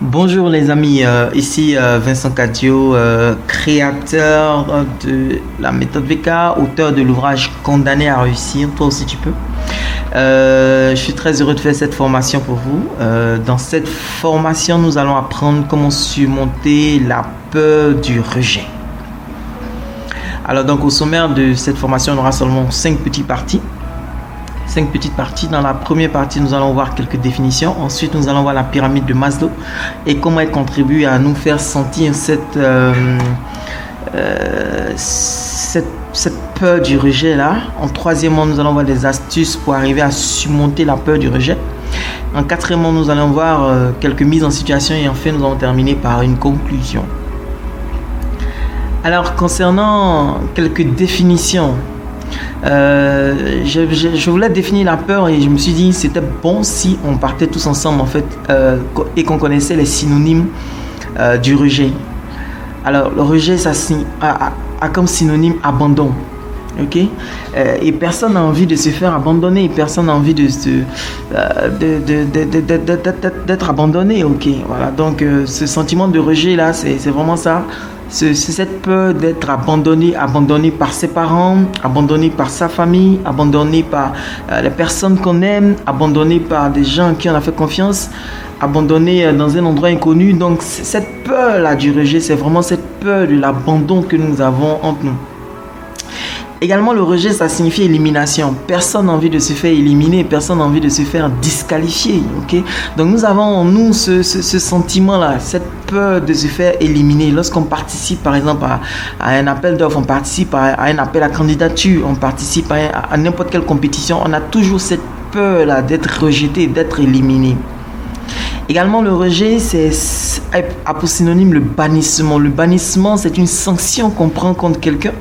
Bonjour les amis, ici Vincent Cadio, créateur de la méthode VK, auteur de l'ouvrage Condamné à réussir, toi aussi tu peux. Je suis très heureux de faire cette formation pour vous. Dans cette formation, nous allons apprendre comment surmonter la peur du rejet. Alors donc au sommaire de cette formation, on aura seulement 5 petites parties. Dans la première partie, nous allons voir quelques définitions. Ensuite, nous allons voir la pyramide de Maslow et comment elle contribue à nous faire sentir cette peur du rejet là. En troisièmement, nous allons voir des astuces pour arriver à surmonter la peur du rejet. En quatrièmement, nous allons voir quelques mises en situation et enfin, nous allons terminer par une conclusion. Alors, concernant quelques définitions, je voulais définir la peur et je me suis dit c'était bon si on partait tous ensemble en fait et qu'on connaissait les synonymes du rejet. Alors le rejet ça a comme synonyme abandon, ok, et personne n'a envie de se faire abandonner, personne n'a envie d'être abandonné, ok, voilà. Donc ce sentiment de rejet là c'est vraiment ça. C'est cette peur d'être abandonné par ses parents, abandonné par sa famille, abandonné par les personnes qu'on aime, abandonné par des gens qui on a fait confiance, abandonné dans un endroit inconnu. Donc cette peur-là du rejet, c'est vraiment cette peur de l'abandon que nous avons entre nous. Également, le rejet, ça signifie élimination. Personne n'a envie de se faire éliminer, personne n'a envie de se faire disqualifier. Okay? Donc, nous avons en nous ce sentiment-là, cette peur de se faire éliminer. Lorsqu'on participe, par exemple, à un appel d'offres, on participe à un appel à candidature, on participe à n'importe quelle compétition, on a toujours cette peur-là d'être rejeté, d'être éliminé. Également, le rejet, a pour synonyme le bannissement. Le bannissement, c'est une sanction qu'on prend contre quelqu'un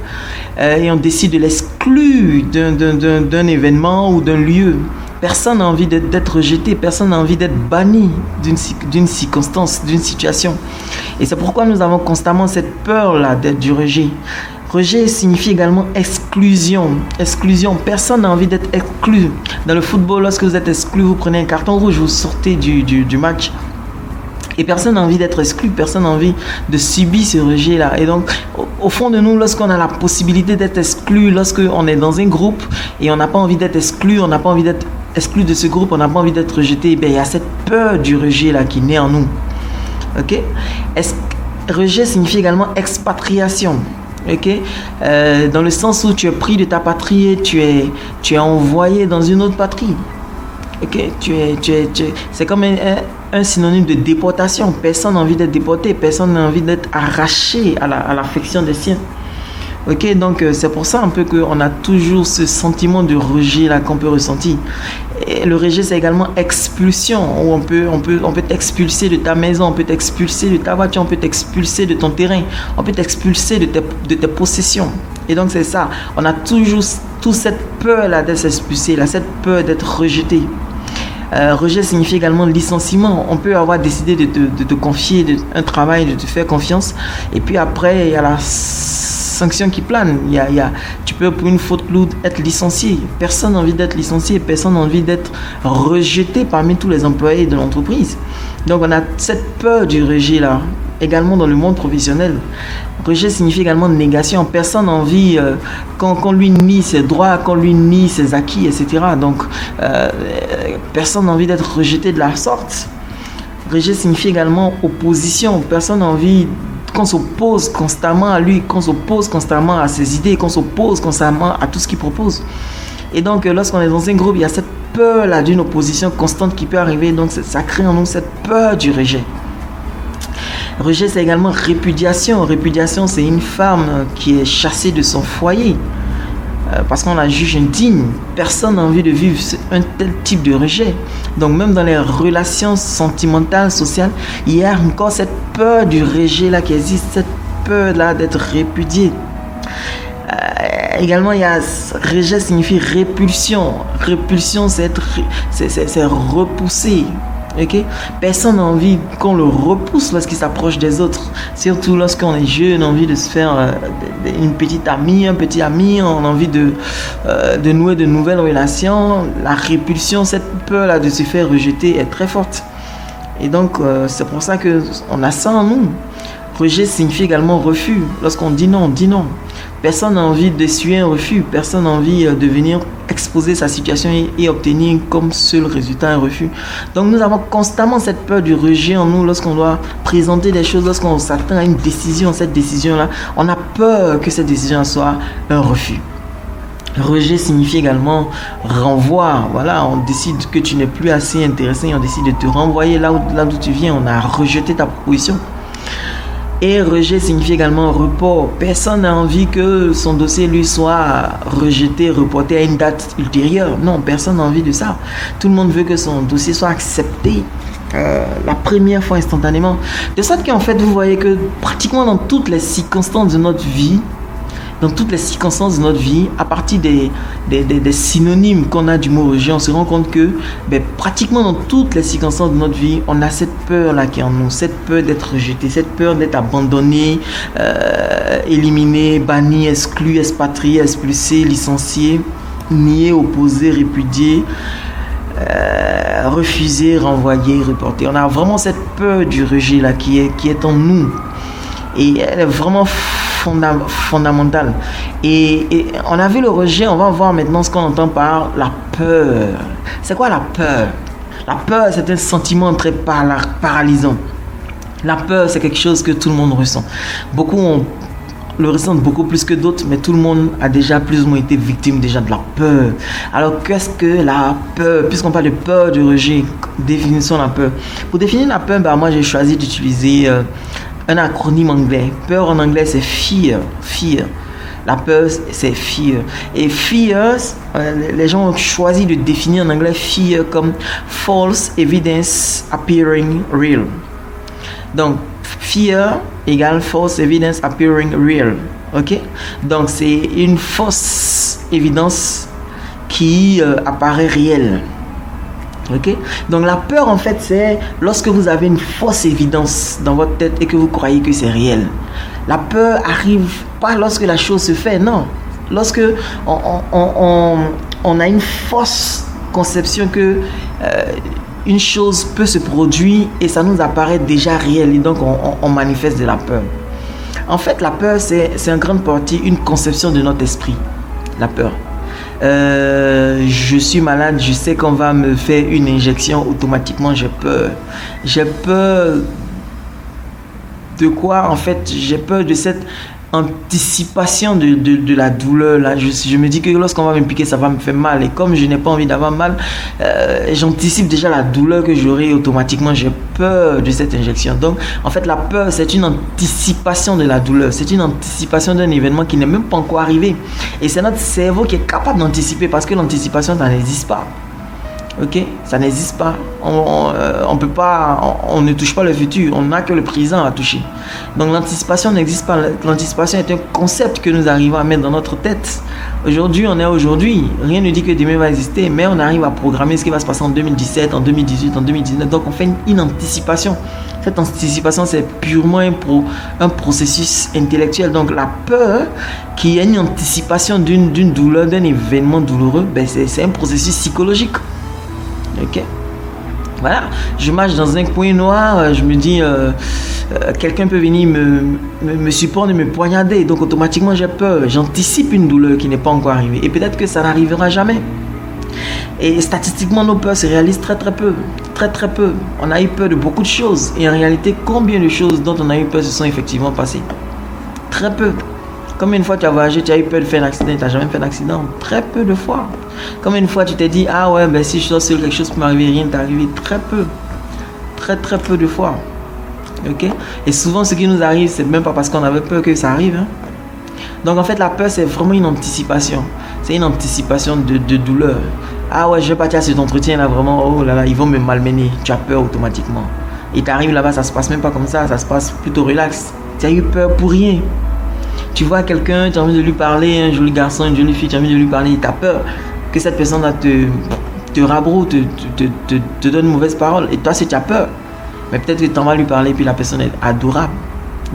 et on décide de l'exclure d'un événement ou d'un lieu. Personne n'a envie d'être rejeté, personne n'a envie d'être banni d'une circonstance, d'une situation. Et c'est pourquoi nous avons constamment cette peur-là du rejet. Rejet signifie également exclusion. Exclusion, personne n'a envie d'être exclu. Dans le football, lorsque vous êtes exclu, vous prenez un carton rouge, vous sortez du match. Et personne n'a envie d'être exclu, personne n'a envie de subir ce rejet-là. Et donc, au fond de nous, lorsqu'on a la possibilité d'être exclu, lorsqu'on est dans un groupe et on n'a pas envie d'être exclu, on n'a pas envie d'être exclu de ce groupe, on n'a pas envie d'être rejeté, eh bien, il y a cette peur du rejet-là qui naît en nous. Ok? Rejet signifie également expatriation. Okay? Dans le sens où tu es pris de ta patrie et tu es envoyé dans une autre patrie. Okay? C'est comme un synonyme de déportation. Personne n'a envie d'être déporté, personne n'a envie d'être arraché à l'affection des siens. Ok, donc c'est pour ça un peu qu'on a toujours ce sentiment de rejet là qu'on peut ressentir. Et le rejet, c'est également expulsion, où on peut t'expulser de ta maison, on peut t'expulser de ta voiture, on peut t'expulser de ton terrain, on peut t'expulser de tes possessions. Et donc c'est ça, on a toujours toute cette peur là d'être expulsé, là, cette peur d'être rejeté. Rejet signifie également licenciement. On peut avoir décidé de te confier un travail, de te faire confiance, et puis après il y a la sanction qui plane. Tu peux pour une faute lourde être licencié. Personne n'a envie d'être licencié, personne n'a envie d'être rejeté parmi tous les employés de l'entreprise. Donc on a cette peur du rejet là, également dans le monde professionnel. Rejet signifie également négation. Personne n'a envie qu'on lui nie ses droits, qu'on lui nie ses acquis, etc. Donc personne n'a envie d'être rejeté de la sorte. Rejet signifie également opposition. Personne n'a envie qu'on s'oppose constamment à lui, qu'on s'oppose constamment à ses idées, qu'on s'oppose constamment à tout ce qu'il propose. Et donc, lorsqu'on est dans un groupe, il y a cette peur-là d'une opposition constante qui peut arriver. Donc, ça crée en nous cette peur du rejet. Rejet, c'est également répudiation. Répudiation, c'est une femme qui est chassée de son foyer parce qu'on la juge indigne. Personne n'a envie de vivre un tel type de rejet. Donc même dans les relations sentimentales, sociales, il y a encore cette peur du rejet là qui existe, cette peur là d'être répudié. Également, il y a rejet signifie répulsion. Répulsion, c'est repousser. Okay? Personne n'a envie qu'on le repousse lorsqu'il s'approche des autres. Surtout lorsqu'on est jeune, on a envie de se faire une petite amie, un petit ami, on a envie de nouer de nouvelles relations. La répulsion, cette peur-là de se faire rejeter est très forte. Et donc, c'est pour ça qu'on a ça en nous. Rejet signifie également refus. Lorsqu'on dit non, on dit non. Personne n'a envie d'essuyer un refus. Personne n'a envie de venir exposer sa situation et obtenir comme seul résultat un refus. Donc nous avons constamment cette peur du rejet en nous lorsqu'on doit présenter des choses, lorsqu'on s'attend à une décision. Cette décision-là, on a peur que cette décision soit un refus. Rejet signifie également renvoi. Voilà, on décide que tu n'es plus assez intéressé, on décide de te renvoyer là d'où tu viens. On a rejeté ta proposition. Et rejet signifie également report. Personne n'a envie que son dossier lui soit rejeté, reporté à une date ultérieure. Non, personne n'a envie de ça. Tout le monde veut que son dossier soit accepté la première fois instantanément. De sorte qu'en fait, vous voyez que pratiquement dans toutes les circonstances de notre vie, à partir des synonymes qu'on a du mot rejet, on se rend compte que pratiquement dans toutes les circonstances de notre vie, on a cette peur-là qui est en nous, cette peur d'être rejeté, cette peur d'être abandonné, éliminé, banni, exclu, expatrié, expulsé, licencié, nié, opposé, répudié, refusé, renvoyé, reporté. On a vraiment cette peur du rejet-là qui est en nous. Et elle est vraiment fondamentale. Et on a vu le rejet, on va voir maintenant ce qu'on entend par la peur. C'est quoi la peur? La peur, c'est un sentiment très paralysant. La peur, c'est quelque chose que tout le monde ressent. Beaucoup le ressentent beaucoup plus que d'autres, mais tout le monde a déjà plus ou moins été victime déjà de la peur. Alors qu'est-ce que la peur? Puisqu'on parle de peur, de rejet, définition de la peur. Pour définir la peur, moi j'ai choisi d'utiliser un acronyme anglais. Peur en anglais, c'est fear. Fear. La peur, c'est fear. Et fear, les gens ont choisi de définir en anglais fear comme false evidence appearing real. Donc, fear égale false evidence appearing real. Ok? Donc, c'est une fausse évidence qui apparaît réelle. Ok? Donc la peur en fait c'est lorsque vous avez une fausse évidence dans votre tête et que vous croyez que c'est réel. La peur arrive pas lorsque la chose se fait, non. Lorsque on a une fausse conception que une chose peut se produire et ça nous apparaît déjà réel et donc on manifeste de la peur. En fait la peur c'est en grande partie une conception de notre esprit. La peur. Je suis malade, je sais qu'on va me faire une injection, automatiquement j'ai peur. J'ai peur de quoi? En fait, j'ai peur de cette anticipation de la douleur là. Je me dis que lorsqu'on va me piquer, ça va me faire mal. Et comme je n'ai pas envie d'avoir mal, j'anticipe déjà la douleur que j'aurai. Automatiquement, j'ai peur de cette injection. Donc, en fait, la peur, c'est une anticipation de la douleur. C'est une anticipation d'un événement qui n'est même pas encore arrivé. Et c'est notre cerveau qui est capable d'anticiper parce que l'anticipation, ça n'existe pas. Ok, ça n'existe pas. On peut pas, on ne touche pas le futur. On n'a que le présent à toucher. Donc l'anticipation n'existe pas. L'anticipation est un concept que nous arrivons à mettre dans notre tête. Aujourd'hui, on est aujourd'hui. Rien ne dit que demain va exister, mais on arrive à programmer ce qui va se passer en 2017, en 2018, en 2019. Donc on fait une anticipation. Cette anticipation, c'est purement un processus intellectuel. Donc la peur, qui est une anticipation d'une douleur, d'un événement douloureux, c'est un processus psychologique. Ok, voilà, je marche dans un coin noir, je me dis quelqu'un peut venir me surprendre et me poignarder, donc automatiquement j'ai peur, j'anticipe une douleur qui n'est pas encore arrivée et peut-être que ça n'arrivera jamais. Et statistiquement nos peurs se réalisent très peu. On a eu peur de beaucoup de choses et en réalité combien de choses dont on a eu peur se sont effectivement passées? Très peu. Combien de fois tu as voyagé, tu as eu peur de faire un accident et tu n'as jamais fait d'accident? Très peu de fois. Combien de fois tu t'es dit, ah ouais, si je sors seul, quelque chose peut m'arriver, rien n'est arrivé? Très peu. Très peu de fois. Ok? Et souvent, ce qui nous arrive, c'est même pas parce qu'on avait peur que ça arrive. Hein? Donc en fait, la peur, c'est vraiment une anticipation. C'est une anticipation de douleur. Ah ouais, je vais partir à cet entretien là, vraiment, oh là là, ils vont me malmener. Tu as peur automatiquement. Et tu arrives là-bas, ça se passe même pas comme ça se passe plutôt relax. Tu as eu peur pour rien. Tu vois quelqu'un, tu as envie de lui parler, un joli garçon, une jolie fille, tu as envie de lui parler, tu as peur que cette personne-là te rabroue, te donne une mauvaise parole. Et toi, si tu as peur, mais peut-être que tu en vas lui parler, puis la personne est adorable.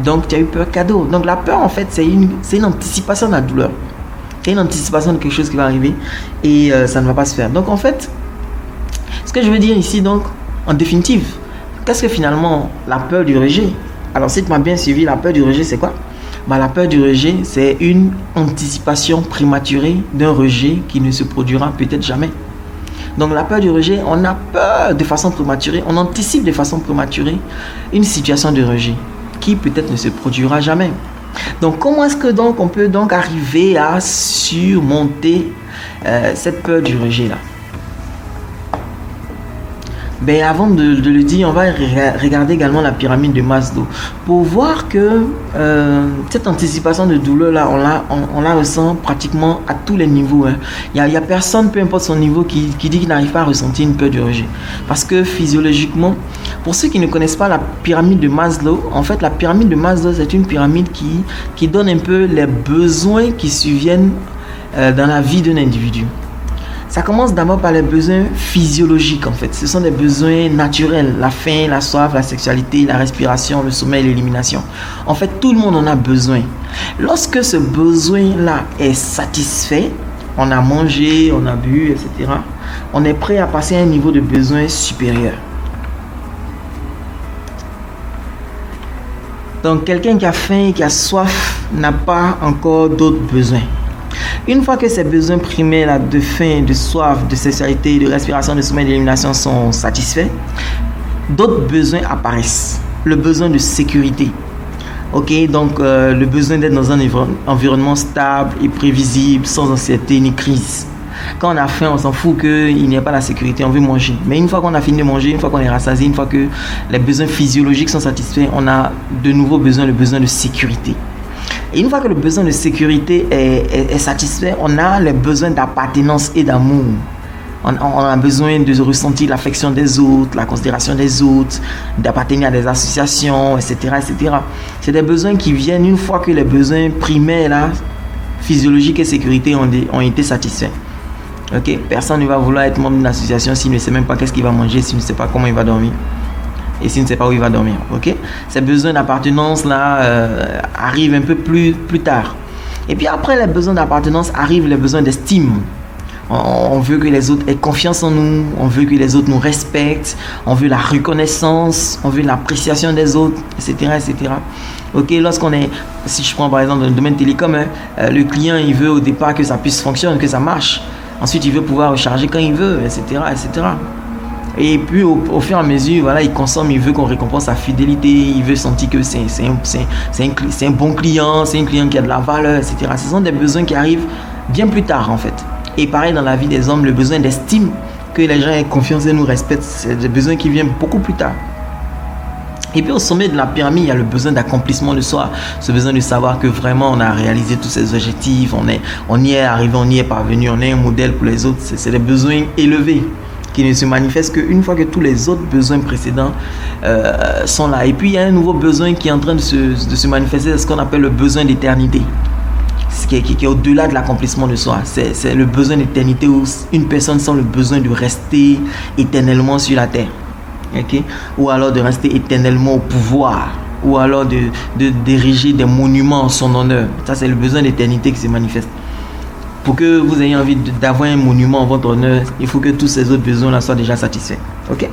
Donc, tu as eu peur cadeau. Donc, la peur, en fait, c'est une anticipation de la douleur. C'est une anticipation de quelque chose qui va arriver et ça ne va pas se faire. Donc, en fait, ce que je veux dire ici, donc, en définitive, qu'est-ce que finalement la peur du rejet? Alors, si tu m'as bien suivi, la peur du rejet, c'est quoi? La peur du rejet, c'est une anticipation prématurée d'un rejet qui ne se produira peut-être jamais. Donc, la peur du rejet, on a peur de façon prématurée, on anticipe de façon prématurée une situation de rejet qui peut-être ne se produira jamais. Donc, comment est-ce que donc on peut donc arriver à surmonter cette peur du rejet là? Ben, avant de le dire, on va regarder également la pyramide de Maslow pour voir que cette anticipation de douleur là, on la ressent pratiquement à tous les niveaux. Il y a personne, peu importe son niveau, qui dit qu'il n'arrive pas à ressentir une peur du rejet. Parce que physiologiquement, pour ceux qui ne connaissent pas la pyramide de Maslow, en fait, la pyramide de Maslow, c'est une pyramide qui donne un peu les besoins qui surviennent dans la vie d'un individu. Ça commence d'abord par les besoins physiologiques en fait. Ce sont des besoins naturels. La faim, la soif, la sexualité, la respiration, le sommeil, l'élimination. En fait, tout le monde en a besoin. Lorsque ce besoin-là est satisfait, on a mangé, on a bu, etc. On est prêt à passer à un niveau de besoin supérieur. Donc, quelqu'un qui a faim, qui a soif, n'a pas encore d'autres besoins. Une fois que ces besoins primaires là, de faim, de soif, de sexualité, de respiration, de sommeil, d'élimination sont satisfaits, d'autres besoins apparaissent. Le besoin de sécurité. Ok, donc le besoin d'être dans un environnement stable et prévisible, sans anxiété ni crise. Quand on a faim, on s'en fout qu'il n'y ait pas la sécurité, on veut manger. Mais une fois qu'on a fini de manger, une fois qu'on est rassasié, une fois que les besoins physiologiques sont satisfaits, on a de nouveaux besoins, le besoin de sécurité. Et une fois que le besoin de sécurité est satisfait, on a les besoins d'appartenance et d'amour. On a besoin de ressentir l'affection des autres, la considération des autres, d'appartenir à des associations, etc., etc. C'est des besoins qui viennent une fois que les besoins primaires, là, physiologiques et sécurité ont été satisfaits. Okay? Personne ne va vouloir être membre d'une association s'il ne sait même pas qu'est-ce qu'il va manger, s'il ne sait pas comment il va dormir. Et s'il ne sait pas où il va dormir, ok? Ces besoins d'appartenance là arrivent un peu plus tard. Et puis après les besoins d'appartenance arrivent les besoins d'estime. On veut que les autres aient confiance en nous, on veut que les autres nous respectent, on veut la reconnaissance, on veut l'appréciation des autres, etc., etc. Ok, lorsqu'on est, si je prends par exemple dans le domaine télécom, le client il veut au départ que ça puisse fonctionner, que ça marche. Ensuite il veut pouvoir recharger quand il veut, etc., etc. Et puis au fur et à mesure, voilà, il consomme, il veut qu'on récompense sa fidélité, il veut sentir que c'est un bon client, c'est un client qui a de la valeur, etc. Ce sont des besoins qui arrivent bien plus tard en fait. Et pareil dans la vie des hommes, le besoin d'estime, que les gens aient confiance et nous respectent, c'est des besoins qui viennent beaucoup plus tard. Et puis au sommet de la pyramide, il y a le besoin d'accomplissement de soi, ce besoin de savoir que vraiment on a réalisé tous ces objectifs, on y est arrivé, on y est parvenu, on est un modèle pour les autres. C'est des besoins élevés qui ne se manifeste qu'une fois que tous les autres besoins précédents sont là. Et puis il y a un nouveau besoin qui est en train de se manifester, c'est ce qu'on appelle le besoin d'éternité, qui est au-delà de l'accomplissement de soi. C'est le besoin d'éternité où une personne sent le besoin de rester éternellement sur la terre, okay? Ou alors de rester éternellement au pouvoir, ou alors d'ériger des monuments en son honneur. Ça, c'est le besoin d'éternité qui se manifeste. Pour que vous ayez envie d'avoir un monument en votre honneur, il faut que tous ces autres besoins-là soient déjà satisfaits. Okay?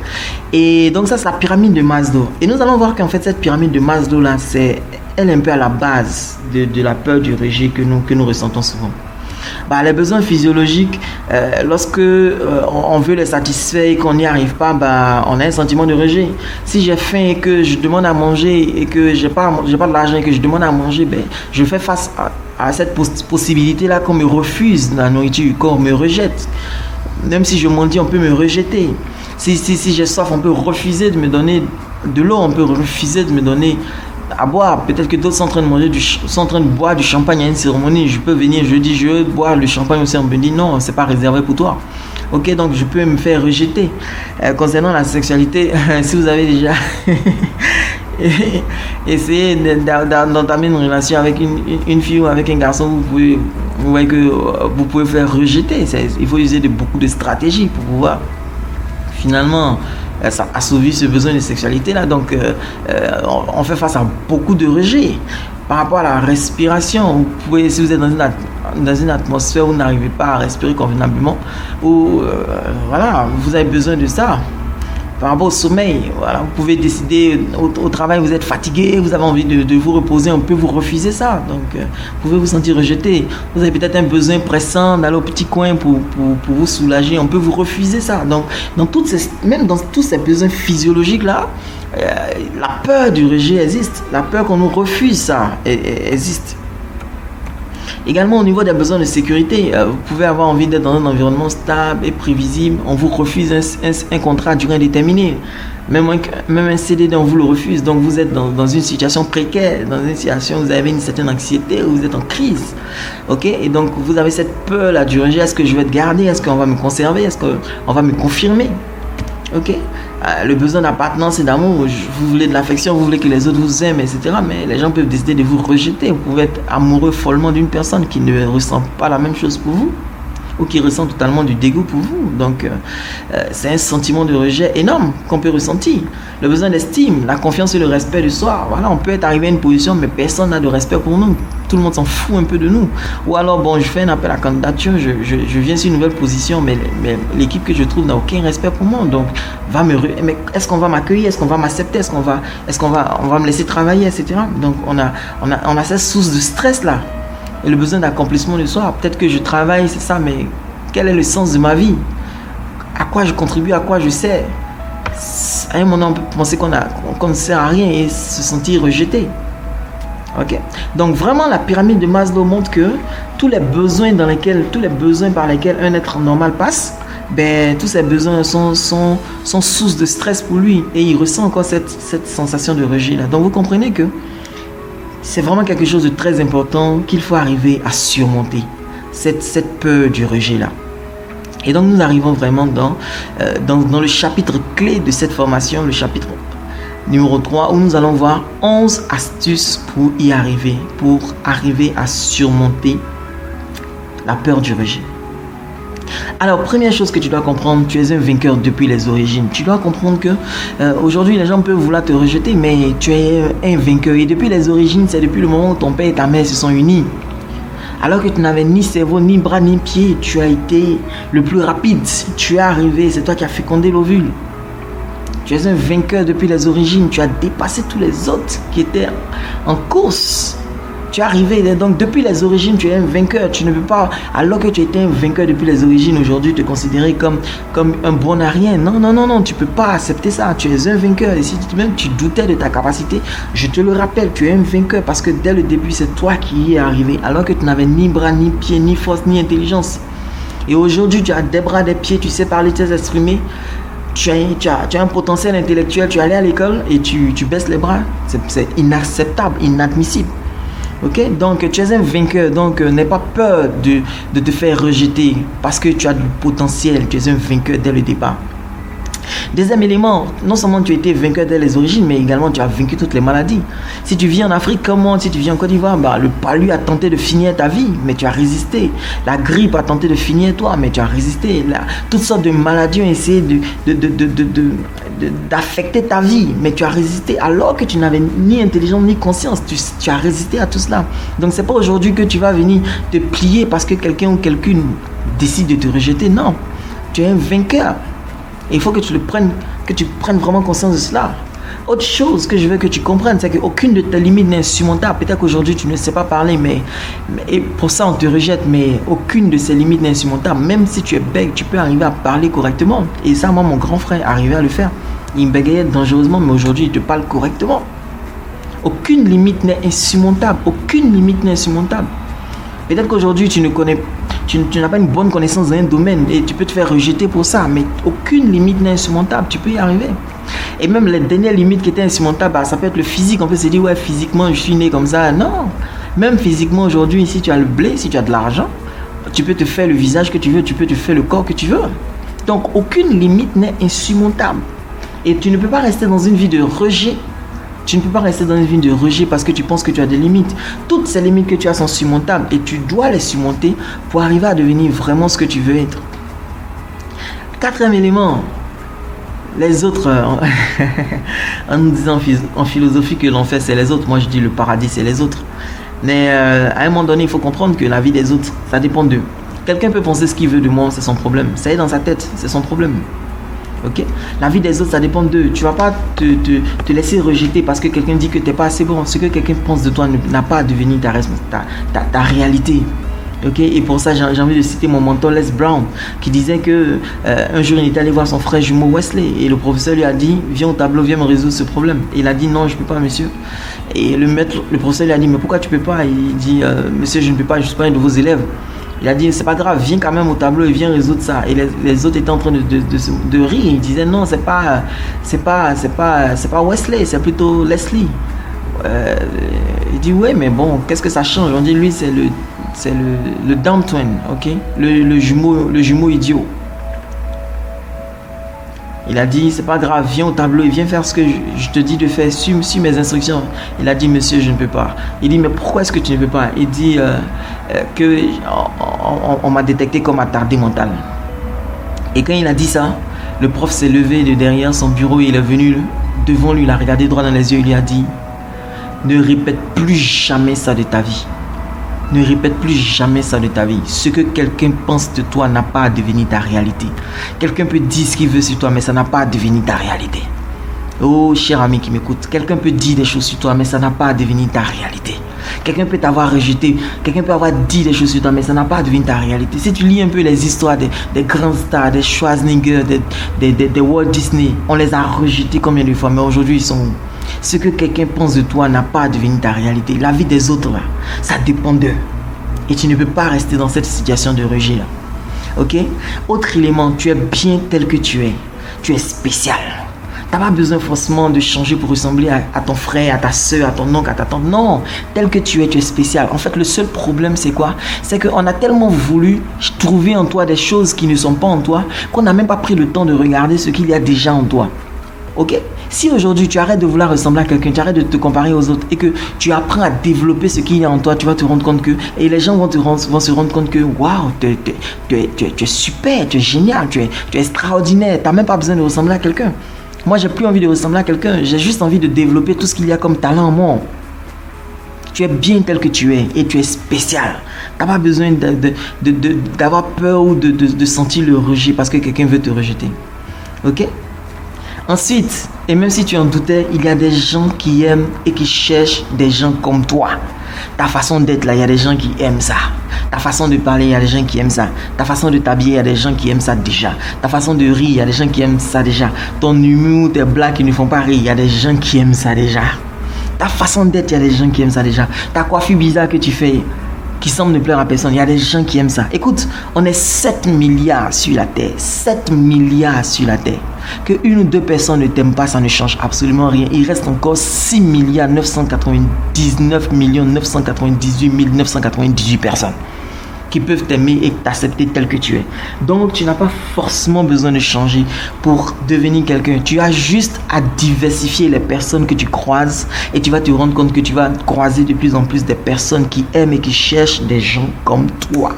Et donc ça, c'est la pyramide de Maslow. Et nous allons voir qu'en fait, cette pyramide de Maslow-là, elle est un peu à la base de la peur du rejet que nous ressentons souvent. Les besoins physiologiques, lorsque on veut les satisfaire et qu'on n'y arrive pas, on a un sentiment de rejet. Si j'ai faim et que je demande à manger et que j'ai pas de l'argent et que je demande à manger, je fais face à cette possibilité-là qu'on me refuse la nourriture, qu'on me rejette. Même si je mendie, on peut me rejeter. Si j'ai soif, on peut refuser de me donner de l'eau, on peut refuser de me donner à boire. Peut-être que d'autres sont en train de boire du champagne à une cérémonie. Je peux venir, je dis je veux boire le champagne aussi, on me dit non, c'est pas réservé pour toi. Ok, donc je peux me faire rejeter. Concernant la sexualité, si vous avez déjà essayé d'entamer une relation avec une fille ou avec un garçon, vous voyez que vous pouvez faire rejeter. Il faut user beaucoup de stratégies pour pouvoir finalement assouvir ce besoin de sexualité là. Donc on fait face à beaucoup de rejets. Par rapport à la respiration, vous pouvez, si vous êtes dans une atmosphère où vous n'arrivez pas à respirer convenablement, ou voilà, vous avez besoin de ça. Par rapport au sommeil, voilà, vous pouvez décider au travail, vous êtes fatigué, vous avez envie de vous reposer, on peut vous refuser ça. Donc, vous pouvez vous sentir rejeté. Vous avez peut-être un besoin pressant d'aller au petit coin pour vous soulager, on peut vous refuser ça. Donc, même dans tous ces besoins physiologiques-là, la peur du rejet existe. La peur qu'on nous refuse ça existe. Également au niveau des besoins de sécurité, vous pouvez avoir envie d'être dans un environnement stable et prévisible. On vous refuse un contrat à durée indéterminée. Même un CDD, on vous le refuse. Donc vous êtes dans une situation précaire, dans une situation où vous avez une certaine anxiété, où vous êtes en crise. Ok? Et donc vous avez cette peur-là du rejet. Est-ce que je vais être gardé? Est-ce qu'on va me conserver? Est-ce qu'on va me confirmer? Ok? Le besoin d'appartenance et d'amour, vous voulez de l'affection, vous voulez que les autres vous aiment, etc. Mais les gens peuvent décider de vous rejeter. Vous pouvez être amoureux follement d'une personne qui ne ressent pas la même chose pour vous ou qui ressent totalement du dégoût pour vous. Donc, c'est un sentiment de rejet énorme qu'on peut ressentir. Le besoin d'estime, la confiance et le respect de soi. Voilà, on peut être arrivé à une position, mais personne n'a de respect pour nous. Tout le monde s'en fout un peu de nous. Ou alors, bon, je fais un appel à candidature, je viens sur une nouvelle position, mais l'équipe que je trouve n'a aucun respect pour moi. Donc, mais est-ce qu'on va m'accueillir? Est-ce qu'on va m'accepter? Est-ce qu'on va me laisser travailler, etc. Donc, on a cette source de stress là. Et le besoin d'accomplissement de soi. Peut-être que je travaille, c'est ça, mais quel est le sens de ma vie? À quoi je contribue? À quoi je sers? À un moment, on peut penser qu'on ne sert à rien et se sentir rejeté. Ok? Donc vraiment, la pyramide de Maslow montre que tous les besoins par lesquels un être normal passe, tous ces besoins sont source de stress pour lui et il ressent encore cette sensation de rejet là. Donc vous comprenez que c'est vraiment quelque chose de très important qu'il faut arriver à surmonter, cette peur du rejet là. Et donc nous arrivons vraiment dans le chapitre clé de cette formation, le chapitre numéro 3, où nous allons voir 11 astuces pour arriver à surmonter la peur du rejet. Alors, première chose que tu dois comprendre, tu es un vainqueur depuis les origines. Tu dois comprendre que aujourd'hui, les gens peuvent vouloir te rejeter, mais tu es un vainqueur. Et depuis les origines, c'est depuis le moment où ton père et ta mère se sont unis. Alors que tu n'avais ni cerveau, ni bras, ni pied, tu as été le plus rapide. Tu es arrivé, c'est toi qui as fécondé l'ovule. Tu es un vainqueur depuis les origines. Tu as dépassé tous les autres qui étaient en course. Tu es arrivé, donc depuis les origines, tu es un vainqueur. Tu ne peux pas, alors que tu étais un vainqueur depuis les origines, aujourd'hui te considérer comme un bon à rien. Non, tu ne peux pas accepter ça. Tu es un vainqueur. Et si même tu doutais de ta capacité, je te le rappelle, tu es un vainqueur parce que dès le début, c'est toi qui y es arrivé, alors que tu n'avais ni bras, ni pieds, ni force, ni intelligence. Et aujourd'hui, tu as des bras, des pieds, tu sais parler, tu sais exprimer. Tu as un potentiel intellectuel, tu es allé à l'école et tu baisses les bras. C'est inacceptable, inadmissible. Ok, donc tu es un vainqueur, donc n'aie pas peur de te faire rejeter parce que tu as du potentiel, tu es un vainqueur dès le départ. Deuxième élément, non seulement tu as été vainqueur dès les origines, mais également tu as vaincu toutes les maladies. Si tu vis en Afrique comme moi, si tu vis en Côte d'Ivoire, le palu a tenté de finir ta vie, mais tu as résisté. La grippe a tenté de finir toi, mais tu as résisté. Toutes sortes de maladies ont essayé d'affecter ta vie, mais tu as résisté alors que tu n'avais ni intelligence ni conscience. Tu as résisté à tout cela. Donc c'est pas aujourd'hui que tu vas venir te plier parce que quelqu'un ou quelqu'une décide de te rejeter. Non, tu es un vainqueur. Et il faut que tu prennes vraiment conscience de cela. Autre chose que je veux que tu comprennes, c'est qu'aucune de tes limites n'est insurmontable. Peut-être qu'aujourd'hui tu ne sais pas parler, et pour ça on te rejette, mais aucune de ces limites n'est insurmontable. Même si tu es bègue, tu peux arriver à parler correctement. Et ça, moi, mon grand frère arrivait à le faire. Il bégayait dangereusement, mais aujourd'hui il te parle correctement. Aucune limite n'est insurmontable. Aucune limite n'est insurmontable. Peut-être qu'aujourd'hui tu n'as pas une bonne connaissance dans un domaine et tu peux te faire rejeter pour ça, mais aucune limite n'est insurmontable, tu peux y arriver. Et même les dernières limites qui étaient insurmontables, ça peut être le physique. On peut se dire, ouais, physiquement, je suis né comme ça. Non, même physiquement aujourd'hui, si tu as le blé, si tu as de l'argent, tu peux te faire le visage que tu veux, tu peux te faire le corps que tu veux. Donc, aucune limite n'est insurmontable. Et tu ne peux pas rester dans une vie de rejet. Tu ne peux pas rester dans une vie de rejet parce que tu penses que tu as des limites. Toutes ces limites que tu as sont surmontables et tu dois les surmonter pour arriver à devenir vraiment ce que tu veux être. Quatrième élément, les autres, en nous disant en philosophie que l'enfer c'est les autres, moi je dis le paradis c'est les autres. Mais à un moment donné, il faut comprendre que la vie des autres, ça dépend d'eux. Quelqu'un peut penser ce qu'il veut de moi, c'est son problème. Ça est dans sa tête, c'est son problème. Ok? La vie des autres, ça dépend d'eux. Tu vas pas te laisser rejeter parce que quelqu'un dit que tu n'es pas assez bon. Ce que quelqu'un pense de toi n'a pas à devenir ta réalité. Ok? Et pour ça, j'ai envie de citer mon mentor Les Brown qui disait que un jour il était allé voir son frère jumeau Wesley et le professeur lui a dit viens au tableau, viens me résoudre ce problème. Et il a dit non, je ne peux pas, monsieur. Et le professeur lui a dit mais pourquoi tu ne peux pas? Il dit monsieur, je ne peux pas, je ne suis pas un de vos élèves. Il a dit c'est pas grave, viens quand même au tableau et viens résoudre ça. Et les autres étaient en train de rire. Ils disaient non, c'est pas Wesley, c'est plutôt Leslie. Il dit ouais, mais bon, qu'est-ce que ça change? On dit lui c'est le down twin, ok, le jumeau idiot. Il a dit c'est pas grave, viens au tableau et viens faire ce que je te dis de faire, suis mes instructions. Il a dit monsieur, je ne peux pas. Il dit mais pourquoi est-ce que tu ne peux pas? Il dit que on m'a détecté comme attardé mental. Et quand il a dit ça, le prof s'est levé de derrière son bureau et il est venu devant lui, il a regardé droit dans les yeux, il lui a dit ne répète plus jamais ça de ta vie. Ne répète plus jamais ça de ta vie. Ce que quelqu'un pense de toi n'a pas à devenir ta réalité. Quelqu'un peut dire ce qu'il veut sur toi, mais ça n'a pas à devenir ta réalité. Oh, cher ami qui m'écoute, quelqu'un peut dire des choses sur toi, mais ça n'a pas à devenir ta réalité. Quelqu'un peut t'avoir rejeté, quelqu'un peut avoir dit des choses sur toi, mais ça n'a pas à devenir ta réalité. Si tu lis un peu les histoires des grands stars, des Schwarzenegger, des Walt Disney, on les a rejetés combien de fois, mais aujourd'hui ils sont où? Ce que quelqu'un pense de toi n'a pas à devenir ta réalité. La vie des autres, là, ça dépend d'eux. Et tu ne peux pas rester dans cette situation de rejet, là. Ok? Autre élément, tu es bien tel que tu es. Tu es spécial. Tu n'as pas besoin forcément de changer pour ressembler à ton frère, à ta soeur, à ton oncle, à ta tante. Non, tel que tu es spécial. En fait, le seul problème, c'est quoi? C'est qu'on a tellement voulu trouver en toi des choses qui ne sont pas en toi qu'on n'a même pas pris le temps de regarder ce qu'il y a déjà en toi. Ok? Si aujourd'hui tu arrêtes de vouloir ressembler à quelqu'un, tu arrêtes de te comparer aux autres et que tu apprends à développer ce qu'il y a en toi, tu vas te rendre compte que, et les gens vont se rendre compte que waouh, tu es super, tu es génial, tu es extraordinaire, tu n'as même pas besoin de ressembler à quelqu'un. Moi, j'ai plus envie de ressembler à quelqu'un, j'ai juste envie de développer tout ce qu'il y a comme talent en moi. Tu es bien tel que tu es et tu es spécial. Tu n'as pas besoin d'avoir peur ou de sentir le rejet parce que quelqu'un veut te rejeter. Ok? Ensuite, et même si tu en doutais, il y a des gens qui aiment et qui cherchent des gens comme toi. Ta façon d'être là, il y a des gens qui aiment ça. Ta façon de parler, il y a des gens qui aiment ça. Ta façon de t'habiller, il y a des gens qui aiment ça déjà. Ta façon de rire, il y a des gens qui aiment ça déjà. Ton humour, tes blagues qui ne font pas rire, il y a des gens qui aiment ça déjà. Ta façon d'être, il y a des gens qui aiment ça déjà. Ta coiffure bizarre que tu fais, qui semble ne plaire à personne, il y a des gens qui aiment ça. Écoute, on est 7 milliards sur la Terre. 7 milliards sur la Terre. Que une ou deux personnes ne t'aiment pas, ça ne change absolument rien. Il reste encore 6 milliards 999 millions 998 998 personnes qui peuvent t'aimer et t'accepter tel que tu es. Donc, tu n'as pas forcément besoin de changer pour devenir quelqu'un. Tu as juste à diversifier les personnes que tu croises et tu vas te rendre compte que tu vas croiser de plus en plus des personnes qui aiment et qui cherchent des gens comme toi.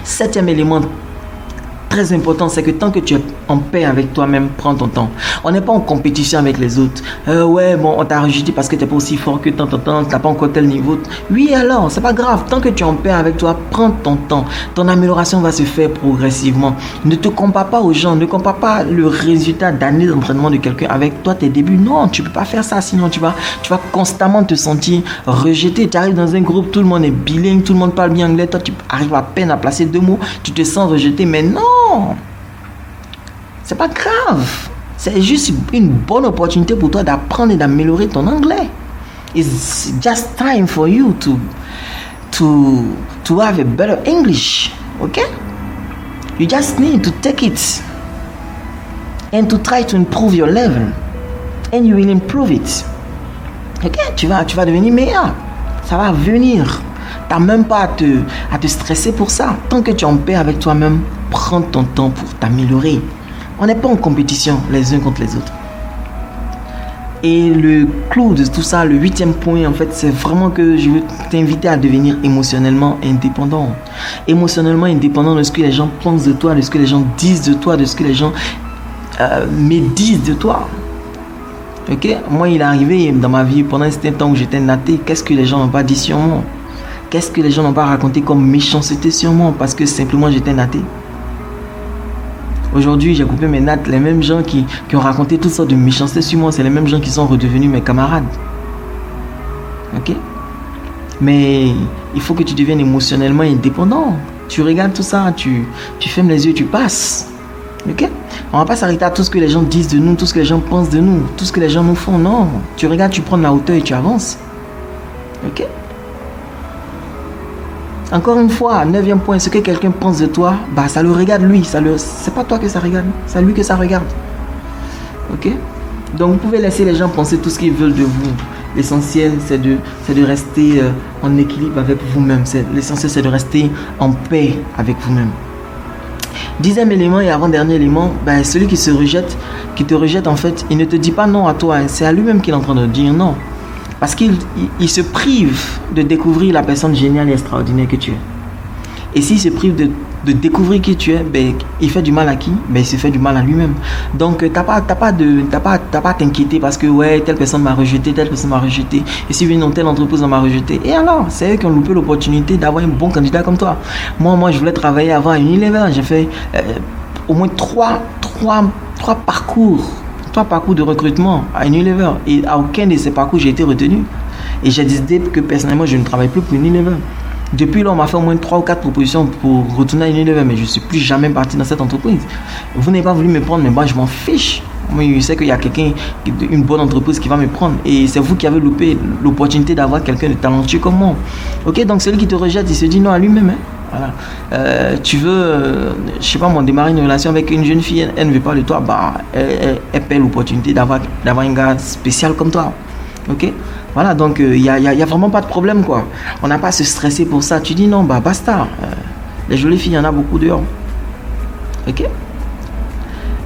Septième élément très important, c'est que tant que tu es en paix avec toi-même, prends ton temps. On n'est pas en compétition avec les autres. Ouais, bon, on t'a rejeté parce que tu n'es pas aussi fort que tant, tu n'as pas encore tel niveau. Oui, alors, c'est pas grave. Tant que tu es en paix avec toi, prends ton temps. Ton amélioration va se faire progressivement. Ne te compare pas aux gens. Ne compare pas le résultat d'années d'entraînement de quelqu'un avec toi, tes débuts. Non, tu ne peux pas faire ça. Sinon, tu vas constamment te sentir rejeté. Tu arrives dans un groupe, tout le monde est bilingue, tout le monde parle bien anglais. Toi, tu arrives à peine à placer 2 mots. Tu te sens rejeté. Mais non! C'est pas grave. C'est juste une bonne opportunité pour toi d'apprendre et d'améliorer ton anglais. It's just time for you to have a better English. Okay? You just need to take it and to try to improve your level. And you will improve it. Okay? Tu vas devenir meilleur. Ça va venir. Tu n'as même pas à te stresser pour ça. Tant que tu es en paix avec toi-même, prends ton temps pour t'améliorer. On n'est pas en compétition les uns contre les autres. Et le clou de tout ça, le 8e point, en fait, c'est vraiment que je veux t'inviter à devenir émotionnellement indépendant. Émotionnellement indépendant de ce que les gens pensent de toi, de ce que les gens disent de toi, de ce que les gens médisent de toi. Ok? Moi, il est arrivé dans ma vie, pendant un certain temps où j'étais naté, qu'est-ce que les gens n'ont pas dit sur moi? Qu'est-ce que les gens n'ont pas raconté comme méchanceté sur moi parce que simplement j'étais naté? Aujourd'hui, j'ai coupé mes nattes. Les mêmes gens qui ont raconté toutes sortes de méchancetés sur moi, c'est les mêmes gens qui sont redevenus mes camarades. Ok? Mais il faut que tu deviennes émotionnellement indépendant. Tu regardes tout ça, tu fermes les yeux, tu passes. Ok? On ne va pas s'arrêter à tout ce que les gens disent de nous, tout ce que les gens pensent de nous, tout ce que les gens nous font. Non. Tu regardes, tu prends de la hauteur et tu avances. Ok? Encore une fois, 9e point, ce que quelqu'un pense de toi, bah ça le regarde lui. C'est pas toi que ça regarde, c'est lui que ça regarde. Ok? Donc vous pouvez laisser les gens penser tout ce qu'ils veulent de vous. L'essentiel, c'est de rester en équilibre avec vous-même. L'essentiel, c'est de rester en paix avec vous-même. 10e élément et avant-dernier élément, ben, celui qui te rejette en fait, il ne te dit pas non à toi. C'est à lui-même qu'il est en train de dire non. Parce qu'il se prive de découvrir la personne géniale et extraordinaire que tu es. Et s'il se prive de découvrir qui tu es, ben, il fait du mal à qui? Ben, il se fait du mal à lui-même. Donc, t'as pas à t'inquiéter parce que ouais, telle personne m'a rejeté, telle personne m'a rejeté. Et si une telle entreprise m'a rejeté. Et alors, c'est eux qui ont loupé l'opportunité d'avoir un bon candidat comme toi. Moi, je voulais travailler avant à Unilever. J'ai fait au moins trois parcours de recrutement à Unilever. Et à aucun de ces parcours, j'ai été retenu. Et j'ai décidé que personnellement, je ne travaille plus pour Unilever. Depuis là, on m'a fait au moins 3 ou 4 propositions pour retourner à Unilever, mais je ne suis plus jamais parti dans cette entreprise. Vous n'avez pas voulu me prendre, mais moi, je m'en fiche. Moi, je sais qu'il y a quelqu'un, une bonne entreprise qui va me prendre. Et c'est vous qui avez loupé l'opportunité d'avoir quelqu'un de talentueux comme moi. Ok, donc celui qui te rejette, il se dit non à lui-même. Hein. Voilà. Tu veux, je sais pas moi, démarrer une relation avec une jeune fille, elle ne veut pas de toi, bah, elle perd l'opportunité d'avoir un gars spécial comme toi. Ok? Voilà, donc il n'y a vraiment pas de problème, quoi. On n'a pas à se stresser pour ça. Tu dis non, bah basta. Les jolies filles, il y en a beaucoup dehors. Ok?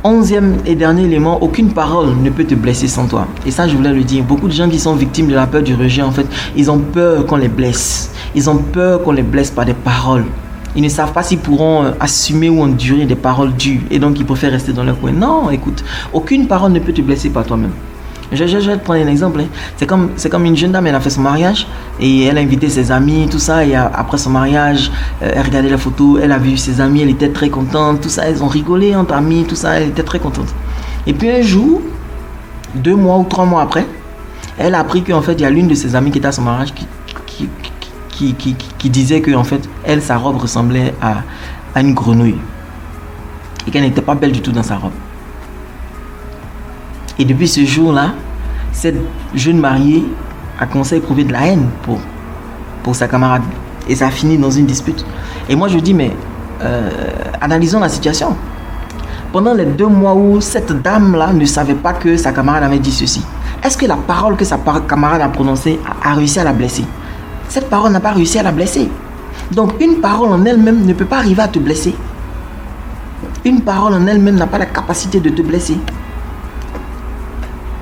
11e et dernier élément, aucune parole ne peut te blesser sans toi. Et ça, je voulais le dire. Beaucoup de gens qui sont victimes de la peur du rejet, en fait, ils ont peur qu'on les blesse. Ils ont peur qu'on les blesse par des paroles. Ils ne savent pas s'ils pourront assumer ou endurer des paroles dures. Et donc, ils préfèrent rester dans leur coin. Non, écoute, aucune parole ne peut te blesser par toi-même. Je vais te prendre un exemple. Hein. C'est comme une jeune dame, elle a fait son mariage et elle a invité ses amis, tout ça. Et après son mariage, elle regardait la photo, elle a vu ses amis, elle était très contente, tout ça. Elles ont rigolé entre amis, tout ça. Elle était très contente. Et puis un jour, 2 mois ou 3 mois après, elle a appris qu'en fait, il y a l'une de ses amies qui était à son mariage qui disait que en fait, elle, sa robe ressemblait à une grenouille et qu'elle n'était pas belle du tout dans sa robe. Et depuis ce jour-là, cette jeune mariée a commencé à éprouver de la haine pour sa camarade. Et ça a fini dans une dispute. Et moi, je dis, mais analysons la situation. Pendant les 2 mois où cette dame-là ne savait pas que sa camarade avait dit ceci, est-ce que la parole que sa camarade a prononcée a réussi à la blesser? Cette parole n'a pas réussi à la blesser. Donc, une parole en elle-même ne peut pas arriver à te blesser. Une parole en elle-même n'a pas la capacité de te blesser.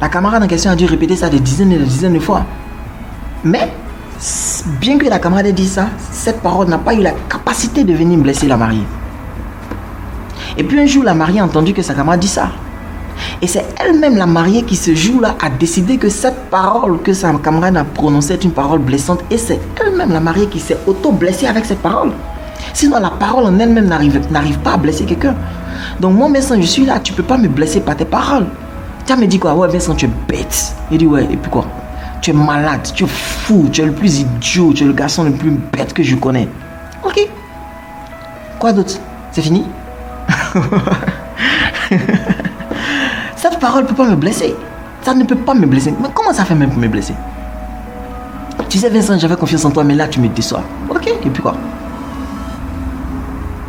La camarade en question a dû répéter ça des dizaines et des dizaines de fois. Mais, bien que la camarade ait dit ça, cette parole n'a pas eu la capacité de venir blesser la mariée. Et puis un jour, la mariée a entendu que sa camarade dit ça. Et c'est elle-même, la mariée, qui ce jour-là a décidé que cette parole que sa camarade a prononcée est une parole blessante. Et c'est elle-même, la mariée, qui s'est auto-blessée avec cette parole. Sinon, la parole en elle-même n'arrive pas à blesser quelqu'un. Donc moi, Vincent, je suis là, tu ne peux pas me blesser par tes paroles. Tu me dis quoi? Ouais, Vincent, tu es bête. Il dit ouais, et puis quoi? Tu es malade, tu es fou, tu es le plus idiot, tu es le garçon le plus bête que je connais. Ok. Quoi d'autre? C'est fini? Cette parole ne peut pas me blesser. Ça ne peut pas me blesser. Mais comment ça fait même pour me blesser? Tu sais, Vincent, j'avais confiance en toi, mais là, tu me déçois. Ok, et puis quoi?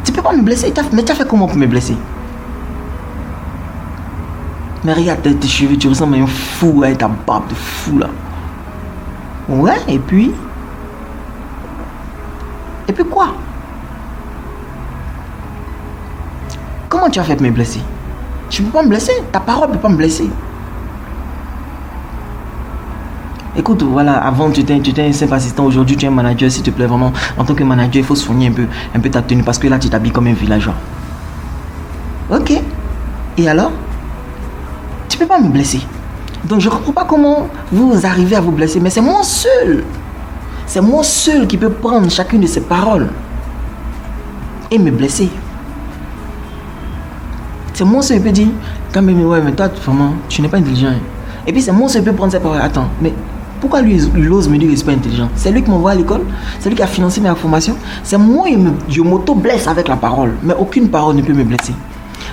Tu ne peux pas me blesser. Mais tu as fait comment pour me blesser? Mais regarde tes cheveux, tu ressembles à un fou avec ta barbe de fou là. Ouais, et puis quoi? Comment tu as fait pour me blesser? Je ne peux pas me blesser. Ta parole ne peut pas me blesser. Écoute, voilà, avant tu étais un simple assistant, aujourd'hui tu es un manager, s'il te plaît, vraiment. En tant que manager, il faut soigner un peu ta tenue parce que là tu t'habilles comme un villageois. Ok. Et alors? Tu ne peux pas me blesser. Donc je ne comprends pas comment vous arrivez à vous blesser. Mais c'est moi seul. C'est moi seul qui peux prendre chacune de ces paroles et me blesser. C'est mon seul peut dire, quand même, ouais, mais toi, vraiment, tu n'es pas intelligent. Et puis c'est mon seul peut prendre cette parole. Attends, mais pourquoi lui, il ose me dire que je ne suis pas intelligent? C'est lui qui m'envoie à l'école, c'est lui qui a financé ma formation. C'est moi, je m'auto-blesse avec la parole. Mais aucune parole ne peut me blesser.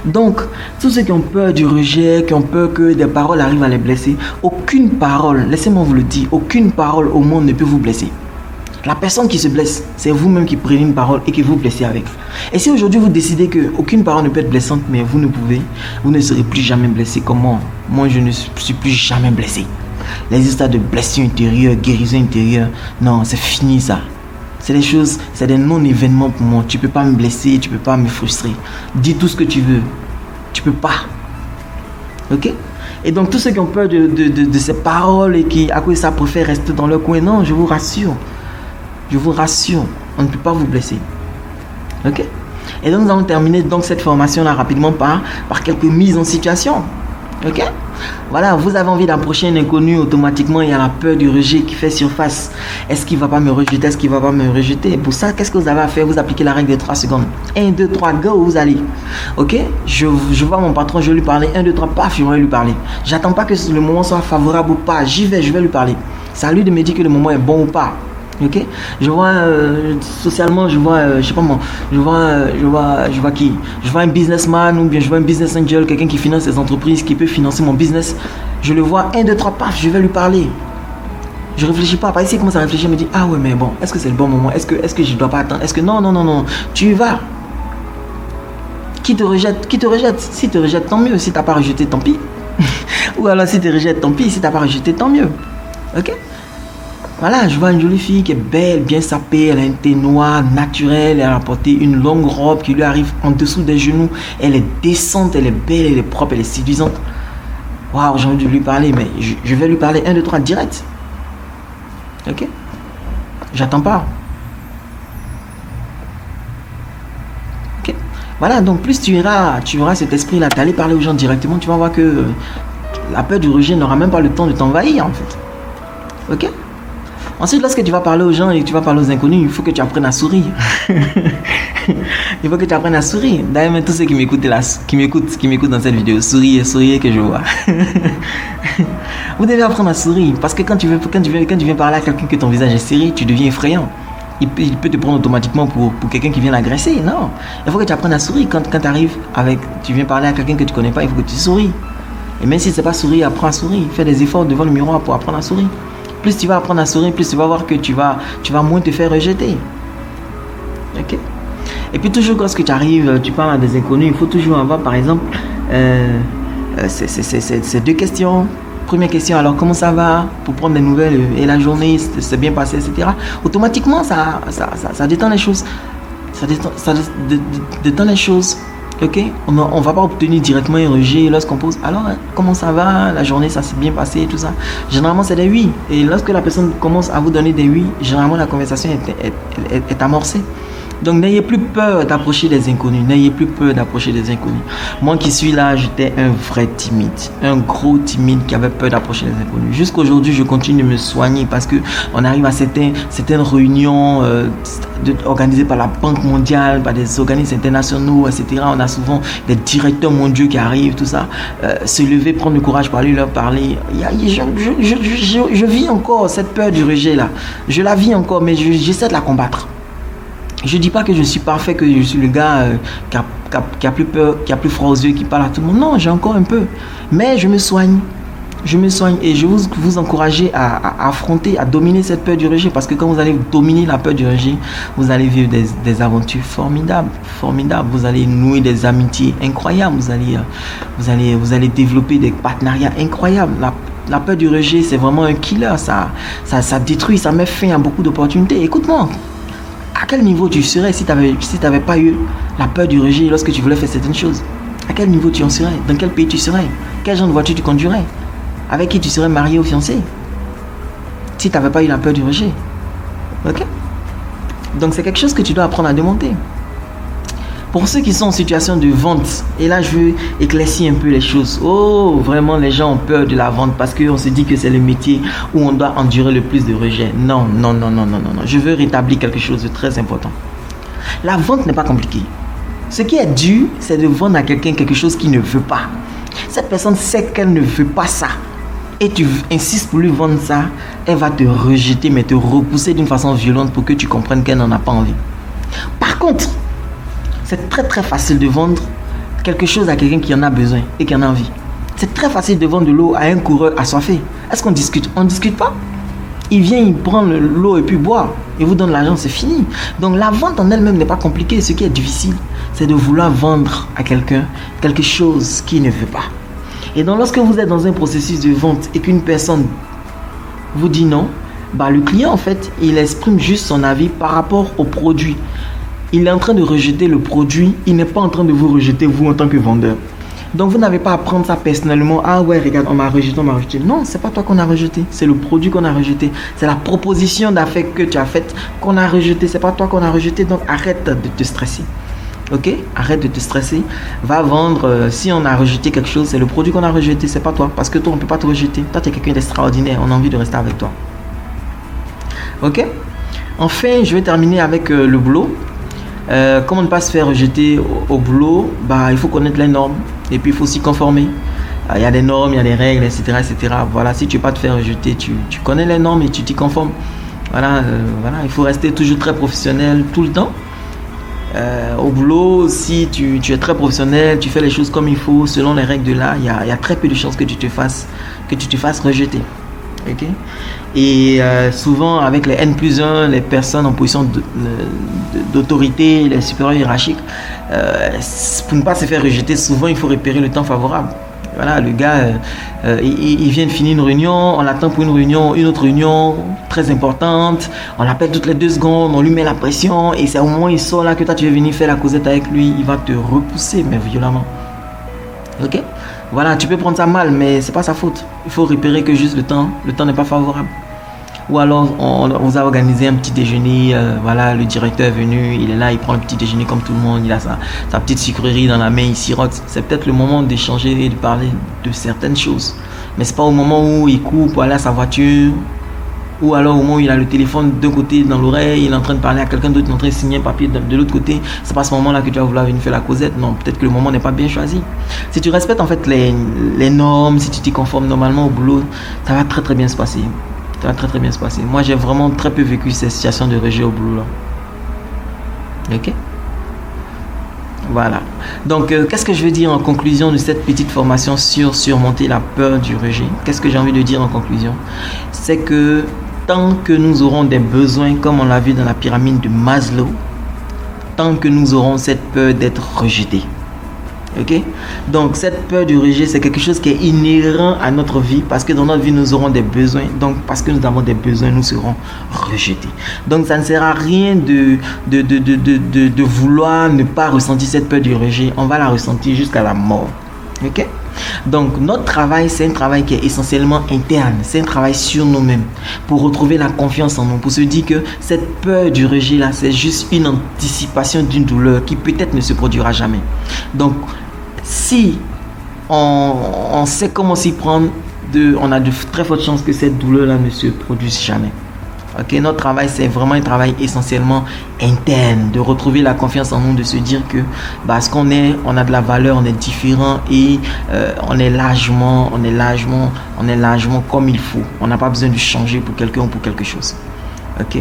Donc, tous ceux qui ont peur du rejet, qui ont peur que des paroles arrivent à les blesser, aucune parole, laissez-moi vous le dire, aucune parole au monde ne peut vous blesser. La personne qui se blesse, c'est vous-même qui prenez une parole et qui vous blessez avec. Et si aujourd'hui vous décidez qu'aucune parole ne peut être blessante, mais vous ne serez plus jamais blessé. Comment? Moi, je ne suis plus jamais blessé. Les histoires de blessure intérieure, guérison intérieure, non, c'est fini ça. C'est des choses, c'est des non-événements pour moi. Tu ne peux pas me blesser, tu ne peux pas me frustrer. Dis tout ce que tu veux. Tu ne peux pas. Ok? Et donc, tous ceux qui ont peur de ces paroles et qui, à cause de ça, préfèrent rester dans leur coin, non, je vous rassure. Je vous rassure, on ne peut pas vous blesser. Ok? Et donc, nous allons terminer donc, cette formation-là rapidement par quelques mises en situation. Ok? Voilà, vous avez envie d'approcher un inconnu, automatiquement, il y a la peur du rejet qui fait surface. Est-ce qu'il ne va pas me rejeter? Est-ce qu'il ne va pas me rejeter? Pour ça, qu'est-ce que vous avez à faire? Vous appliquez la règle de 3 secondes. 1, 2, 3, go, vous allez. Ok? Je vois mon patron, je vais lui parler. 1, 2, 3, paf, je vais lui parler. J'attends pas que le moment soit favorable ou pas. J'y vais, je vais lui parler. C'est à lui de me dire que le moment est bon ou pas. Ok, je vois socialement, je vois, je sais pas moi, je vois qui? Je vois un businessman ou bien je vois un business angel, quelqu'un qui finance des entreprises, qui peut financer mon business. Je le vois, 1, 2, 3, paf, je vais lui parler. Je réfléchis pas. Après, ici, il commence à réfléchir, me dit, ah ouais, mais bon, est-ce que c'est le bon moment? Est-ce que je dois pas attendre? Est-ce que non, tu y vas. Qui te rejette? Si te rejette, tant mieux. Si t'as pas rejeté, tant pis. Ou alors si te rejette, tant pis. Si t'as pas rejeté, tant mieux. Ok? Voilà, je vois une jolie fille qui est belle, bien sapée, elle a un teint noir, naturel, elle a porté une longue robe qui lui arrive en dessous des genoux. Elle est décente, elle est belle, elle est propre, elle est séduisante. Waouh, j'ai envie de lui parler, mais je vais lui parler 1, 2, 3 direct. Ok? J'attends pas. Ok? Voilà, donc plus tu auras cet esprit-là, d'aller parler aux gens directement, tu vas voir que la peur du rejet n'aura même pas le temps de t'envahir en fait. Ok? Ensuite, lorsque tu vas parler aux gens et que tu vas parler aux inconnus, il faut que tu apprennes à sourire. Il faut que tu apprennes à sourire. D'ailleurs, même tous ceux qui m'écoutent dans cette vidéo, souriez que je vois. Vous devez apprendre à sourire. Parce que quand tu viens parler à quelqu'un que ton visage est serré, tu deviens effrayant. Il peut te prendre automatiquement pour quelqu'un qui vient l'agresser. Non. Il faut que tu apprennes à sourire. Quand tu viens parler à quelqu'un que tu ne connais pas, il faut que tu souris. Et même si ce n'est pas sourire, apprends à sourire. Fais des efforts devant le miroir pour apprendre à sourire. Plus tu vas apprendre à sourire, plus tu vas voir que tu vas moins te faire rejeter. Ok? Et puis toujours lorsque tu arrives, tu parles à des inconnus, il faut toujours avoir par exemple ces 2 questions. Première question, alors comment ça va? Pour prendre des nouvelles et la journée, c'est bien passé, etc. Automatiquement, ça détend les choses. Ça détend les choses. Ok, on ne va pas obtenir directement un rejet lorsqu'on pose alors comment ça va, la journée ça s'est bien passé, tout ça. Généralement c'est des oui. Et lorsque la personne commence à vous donner des oui, généralement la conversation est amorcée. Donc n'ayez plus peur d'approcher des inconnus. N'ayez plus peur d'approcher des inconnus. Moi qui suis là, j'étais un vrai timide. Un gros timide qui avait peur d'approcher les inconnus. Jusqu'à aujourd'hui, je continue de me soigner parce qu'on arrive à certaines réunions organisées par la Banque mondiale, par des organismes internationaux, etc. On a souvent des directeurs mondiaux qui arrivent, tout ça. Se lever, prendre le courage pour aller leur parler. Je vis encore cette peur du rejet là. Je la vis encore, mais j'essaie de la combattre. Je ne dis pas que je suis parfait, que je suis le gars qui a plus peur, qui a plus froid aux yeux, qui parle à tout le monde. Non, j'ai encore un peu. Mais je me soigne. Et je vous encourager à affronter, à dominer cette peur du rejet. Parce que quand vous allez dominer la peur du rejet, vous allez vivre des aventures formidables. Vous allez nouer des amitiés incroyables. Vous allez développer des partenariats incroyables. La peur du rejet, c'est vraiment un killer. Ça détruit, ça met fin à beaucoup d'opportunités. Écoute-moi. À quel niveau tu serais si tu n'avais pas eu la peur du rejet lorsque tu voulais faire certaines choses? À quel niveau tu en serais? Dans quel pays tu serais? Quel genre de voiture tu conduirais? Avec qui tu serais marié ou fiancé? Si tu n'avais pas eu la peur du rejet. Ok? Donc c'est quelque chose que tu dois apprendre à démonter. Pour ceux qui sont en situation de vente, et là je veux éclaircir un peu les choses. Oh, vraiment les gens ont peur de la vente parce qu'on se dit que c'est le métier où on doit endurer le plus de rejets. Non. Je veux rétablir quelque chose de très important. La vente n'est pas compliquée. Ce qui est dur, c'est de vendre à quelqu'un quelque chose qu'il ne veut pas. Cette personne sait qu'elle ne veut pas ça. Et tu insistes pour lui vendre ça, elle va te rejeter, mais te repousser d'une façon violente pour que tu comprennes qu'elle n'en a pas envie. Par contre, c'est très très facile de vendre quelque chose à quelqu'un qui en a besoin et qui en a envie. C'est très facile de vendre de l'eau à un coureur assoiffé. Est-ce qu'on discute? On ne discute pas. Il vient, il prend l'eau et puis boit. Il vous donne l'argent, c'est fini. Donc la vente en elle-même n'est pas compliquée. Ce qui est difficile, c'est de vouloir vendre à quelqu'un quelque chose qu'il ne veut pas. Et donc lorsque vous êtes dans un processus de vente et qu'une personne vous dit non, le client en fait, il exprime juste son avis par rapport au produit. Il est en train de rejeter le produit, il n'est pas en train de vous rejeter vous en tant que vendeur. Donc vous n'avez pas à prendre ça personnellement. Ah ouais, regarde, on m'a rejeté. Non, c'est pas toi qu'on a rejeté, c'est le produit qu'on a rejeté. C'est la proposition d'affaires que tu as faite qu'on a rejeté. C'est pas toi qu'on a rejeté, donc arrête de te stresser. Ok, arrête de te stresser. Va vendre. Si on a rejeté quelque chose, c'est le produit qu'on a rejeté, c'est pas toi. Parce que toi, on peut pas te rejeter. Toi, tu es quelqu'un d'extraordinaire. On a envie de rester avec toi. Ok. Enfin, je vais terminer avec le boulot. Comment ne pas se faire rejeter au boulot? Il faut connaître les normes et puis il faut s'y conformer. Il y a des normes, il y a des règles, etc. etc. Voilà, si tu ne veux pas te faire rejeter, tu connais les normes et tu t'y conformes. Voilà, il faut rester toujours très professionnel tout le temps. Au boulot, si tu es très professionnel, tu fais les choses comme il faut, selon les règles de l'art, il y a très peu de chances que tu te fasses rejeter. Okay? Et souvent avec les N+1, les personnes en position d'autorité, les supérieurs hiérarchiques, pour ne pas se faire rejeter, souvent il faut repérer le temps favorable. Voilà, le gars, il vient de finir une réunion, on l'attend pour une autre réunion très importante, on l'appelle toutes les 2 secondes, on lui met la pression et c'est au moment où il sort là que toi tu veux venir faire la causette avec lui, il va te repousser mais violemment. Ok? Voilà, tu peux prendre ça mal, mais c'est pas sa faute. Il faut repérer que juste le temps n'est pas favorable. Ou alors, on vous a organisé un petit déjeuner, le directeur est venu, il est là, il prend le petit déjeuner comme tout le monde, il a sa petite sucrerie dans la main, il sirote. C'est peut-être le moment d'échanger et de parler de certaines choses. Mais c'est pas au moment où il court pour aller à sa voiture, ou alors au moment où il a le téléphone d'un côté dans l'oreille, il est en train de parler à quelqu'un d'autre, il est en train de signer un papier de l'autre côté. C'est pas à ce moment-là que tu vas vouloir venir faire la causette. Non, peut-être que le moment n'est pas bien choisi. Si tu respectes en fait les normes, si tu t'y conformes normalement au boulot, ça va très très bien se passer. Ça va très très bien se passer. Moi, j'ai vraiment très peu vécu ces situations de rejet au boulot là. Ok? Voilà. Donc, qu'est-ce que je veux dire en conclusion de cette petite formation sur surmonter la peur du rejet? Qu'est-ce que j'ai envie de dire en conclusion? C'est que tant que nous aurons des besoins, comme on l'a vu dans la pyramide de Maslow, tant que nous aurons cette peur d'être rejetés. Ok? Donc, cette peur du rejet, c'est quelque chose qui est inhérent à notre vie parce que dans notre vie, nous aurons des besoins. Donc, parce que nous avons des besoins, nous serons rejetés. Donc, ça ne sert à rien de vouloir ne pas ressentir cette peur du rejet. On va la ressentir jusqu'à la mort. Ok? Donc, notre travail, c'est un travail qui est essentiellement interne. C'est un travail sur nous-mêmes pour retrouver la confiance en nous, pour se dire que cette peur du rejet là, c'est juste une anticipation d'une douleur qui peut-être ne se produira jamais. Donc, si on sait comment s'y prendre, on a de très fortes chances que cette douleur là ne se produise jamais. Ok, notre travail, c'est vraiment un travail essentiellement interne, de retrouver la confiance en nous, de se dire que ce qu'on est, on a de la valeur, on est différent et on est largement comme il faut. On n'a pas besoin de changer pour quelqu'un ou pour quelque chose. Ok,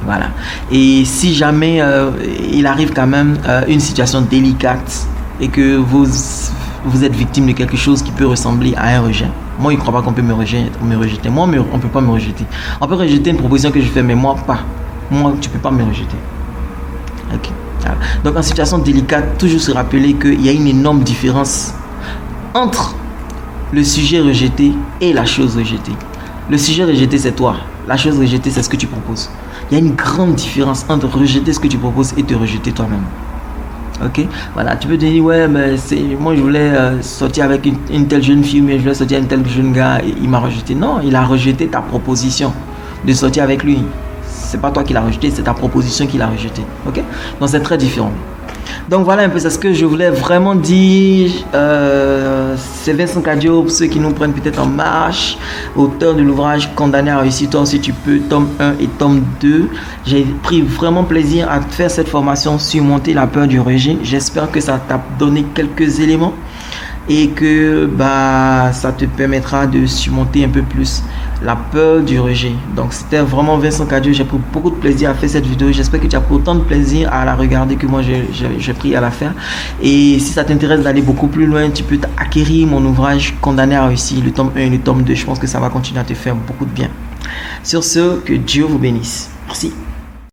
voilà. Et si jamais il arrive quand même une situation délicate et que vous êtes victime de quelque chose qui peut ressembler à un rejet. Moi, il ne croit pas qu'on peut me rejeter. Moi, on ne peut pas me rejeter. On peut rejeter une proposition que je fais, mais moi, pas. Moi, tu ne peux pas me rejeter. Ok. Voilà. Donc, en situation délicate, toujours se rappeler qu'il y a une énorme différence entre le sujet rejeté et la chose rejetée. Le sujet rejeté, c'est toi. La chose rejetée, c'est ce que tu proposes. Il y a une grande différence entre rejeter ce que tu proposes et te rejeter toi-même. Ok, voilà, tu peux te dire, ouais, mais moi je voulais sortir avec une telle jeune fille, mais je voulais sortir avec un tel jeune gars, et il m'a rejeté. Non, il a rejeté ta proposition de sortir avec lui. C'est pas toi qui l'as rejeté, c'est ta proposition qui l'a rejeté. Ok, donc c'est très différent. Donc voilà un peu c'est ce que je voulais vraiment dire. C'est Vincent Cadio, pour ceux qui nous prennent peut-être en marche, auteur de l'ouvrage Condamné à réussir, toi aussi tu peux, tome 1 et tome 2. J'ai pris vraiment plaisir à faire cette formation Surmonter la peur du rejet. J'espère que ça t'a donné quelques éléments et que ça te permettra de surmonter un peu plus la peur du rejet. Donc c'était vraiment Vincent Cadio, j'ai pris beaucoup de plaisir à faire cette vidéo. J'espère que tu as pris autant de plaisir à la regarder que moi j'ai pris à la faire. Et si ça t'intéresse d'aller beaucoup plus loin, tu peux acquérir mon ouvrage Condamné à réussir, le tome 1 et le tome 2. Je pense que ça va continuer à te faire beaucoup de bien. Sur ce, que Dieu vous bénisse. Merci.